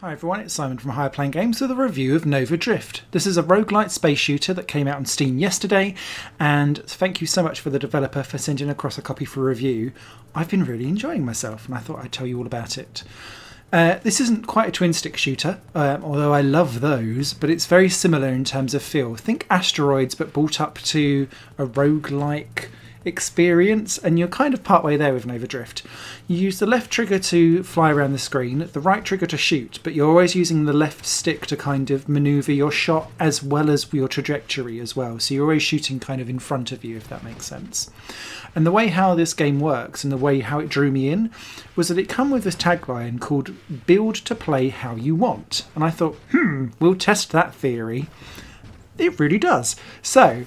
Hi everyone, it's Simon from Higher Plane Games with a review of Noca Drift. This is a roguelike space shooter that came out on Steam yesterday, and thank you so much for the developer for sending across a copy for review. I've been really enjoying myself and I thought I'd tell you all about it. This isn't quite a twin-stick shooter, although I love those, but it's very similar in terms of feel. Think Asteroids but brought up to a roguelike experience, and you're kind of partway there with Noca Drift. You use the left trigger to fly around the screen, the right trigger to shoot, but you're always using the left stick to kind of maneuver your shot as well as your trajectory as well. So you're always shooting kind of in front of you, if that makes sense. And the way how this game works and the way how it drew me in was that it come with this tagline called "Build to play how you want." And I thought, we'll test that theory. It really does. So,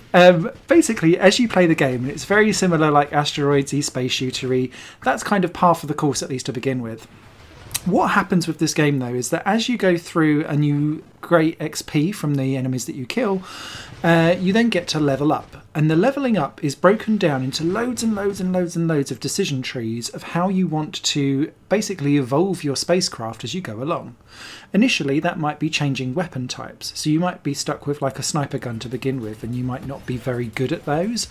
basically, as you play the game, and it's very similar like Asteroids-y, space shooter-y, that's kind of par for the course, at least to begin with. What happens with this game, though, is that as you go through and you create XP from the enemies that you kill, you then get to level up. And the levelling up is broken down into loads and loads and loads and loads of decision trees of how you want to basically evolve your spacecraft as you go along. Initially, that might be changing weapon types. So you might be stuck with like a sniper gun to begin with, and you might not be very good at those.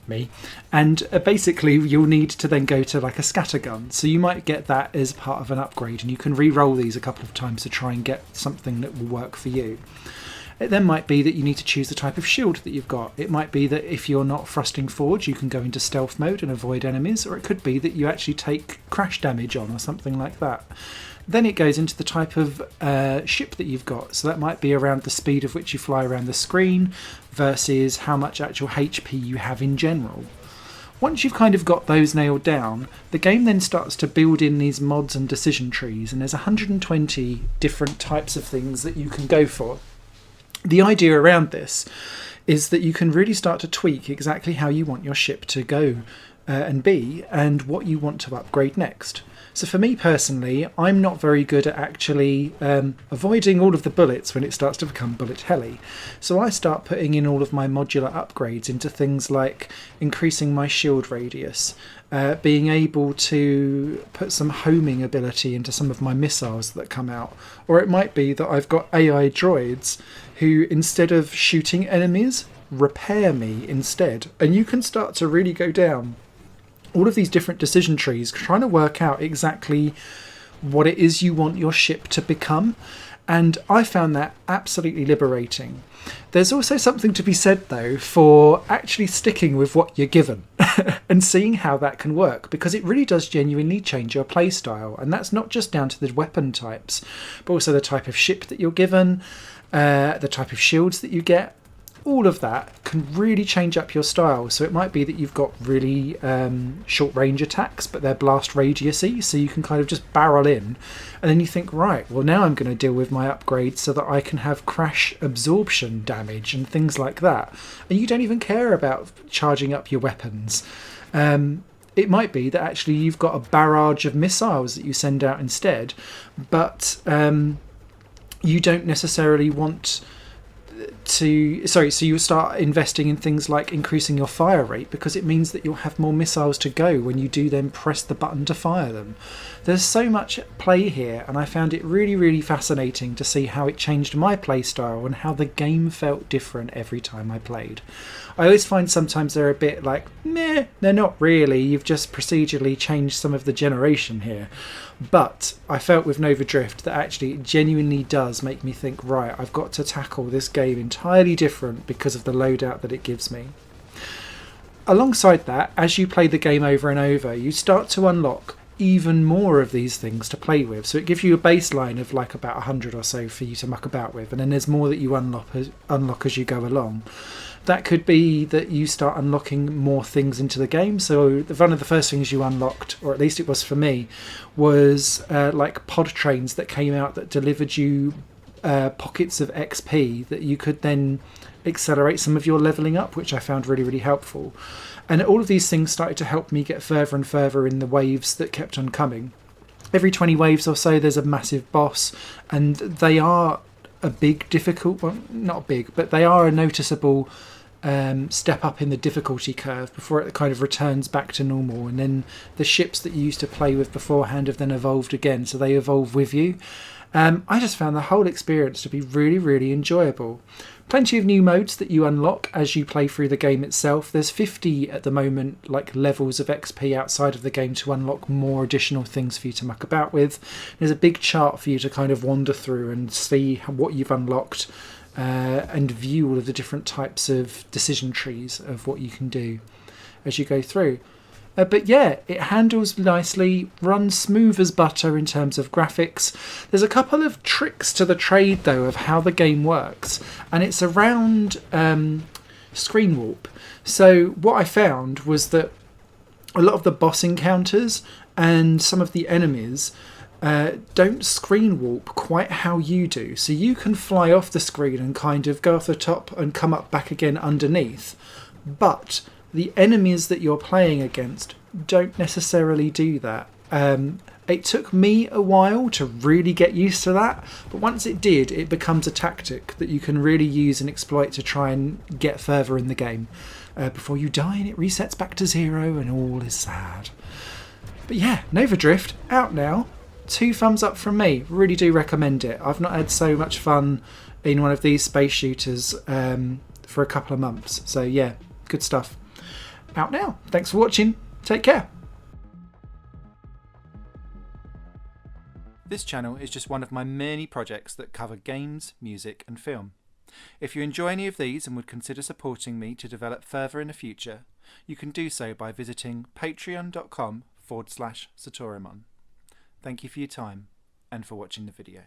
Me. And basically, you'll need to then go to like a scatter gun. So you might get that as part of an upgrade, and you can re-roll these a couple of times to try and get something that will work for you. It then might be that you need to choose the type of shield that you've got. It might be that if you're not thrusting forward, you can go into stealth mode and avoid enemies, or it could be that you actually take crash damage on or something like that. Then it goes into the type of ship that you've got. So that might be around the speed of which you fly around the screen versus how much actual HP you have in general. Once you've kind of got those nailed down, the game then starts to build in these mods and decision trees, and there's 120 different types of things that you can go for. The idea around this is that you can really start to tweak exactly how you want your ship to go and be, and what you want to upgrade next. So for me personally, I'm not very good at actually avoiding all of the bullets when it starts to become bullet helly. So I start putting in all of my modular upgrades into things like increasing my shield radius, being able to put some homing ability into some of my missiles that come out. Or it might be that I've got AI droids who, instead of shooting enemies, repair me instead. And you can start to really go down all of these different decision trees, trying to work out exactly what it is you want your ship to become. And I found that absolutely liberating. There's also something to be said, though, for actually sticking with what you're given and seeing how that can work, because it really does genuinely change your playstyle. And that's not just down to the weapon types, but also the type of ship that you're given, the type of shields that you get. All of that can really change up your style. So it might be that you've got really short range attacks, but they're blast radius-y, so you can kind of just barrel in. And then you think, right, well now I'm going to deal with my upgrades so that I can have crash absorption damage and things like that. And you don't even care about charging up your weapons. It might be that actually you've got a barrage of missiles that you send out instead, but you don't necessarily want so you start investing in things like increasing your fire rate, because it means that you'll have more missiles to go when you do then press the button to fire them. There's so much at play here, and I found it really, really fascinating to see how it changed my play style and how the game felt different every time I played. I always find sometimes they're a bit like, meh, they're not really, you've just procedurally changed some of the generation here. But I felt with Noca Drift that actually it genuinely does make me think, right, I've got to tackle this game entirely different because of the loadout that it gives me. Alongside that, as you play the game over and over, you start to unlock even more of these things to play with. So it gives you a baseline of like about 100 or so for you to muck about with, and then there's more that you unlock as you go along. That could be that you start unlocking more things into the game. So one of the first things you unlocked, or at least it was for me, was like pod trains that came out that delivered you pockets of XP that you could then accelerate some of your leveling up, which I found really, really helpful. And all of these things started to help me get further and further in the waves that kept on coming. Every 20 waves or so, there's a massive boss, and they are a big, difficult, well, not big, but they are a noticeable step up in the difficulty curve before it kind of returns back to normal. And then the ships that you used to play with beforehand have then evolved again, so they evolve with you. I just found the whole experience to be really, really enjoyable. Plenty of new modes that you unlock as you play through the game itself. There's 50 at the moment, like levels of XP outside of the game to unlock more additional things for you to muck about with. There's a big chart for you to kind of wander through and see what you've unlocked and view all of the different types of decision trees of what you can do as you go through. But yeah, it handles nicely, runs smooth as butter in terms of graphics. There's a couple of tricks to the trade though of how the game works, and it's around screen warp. So what I found was that a lot of the boss encounters and some of the enemies don't screen warp quite how you do. So you can fly off the screen and kind of go off the top and come up back again underneath, but the enemies that you're playing against don't necessarily do that. It took me a while to really get used to that, but once it did, it becomes a tactic that you can really use and exploit to try and get further in the game before you die and it resets back to 0 and all is sad. But yeah, Noca Drift, out now. 2 thumbs up from me. Really do recommend it. I've not had so much fun in one of these space shooters for a couple of months. So yeah, good stuff. Out now. Thanks for watching. Take care. This channel is just one of my many projects that cover games, music and film. If you enjoy any of these and would consider supporting me to develop further in the future, you can do so by visiting patreon.com/Satorimon. Thank you for your time and for watching the video.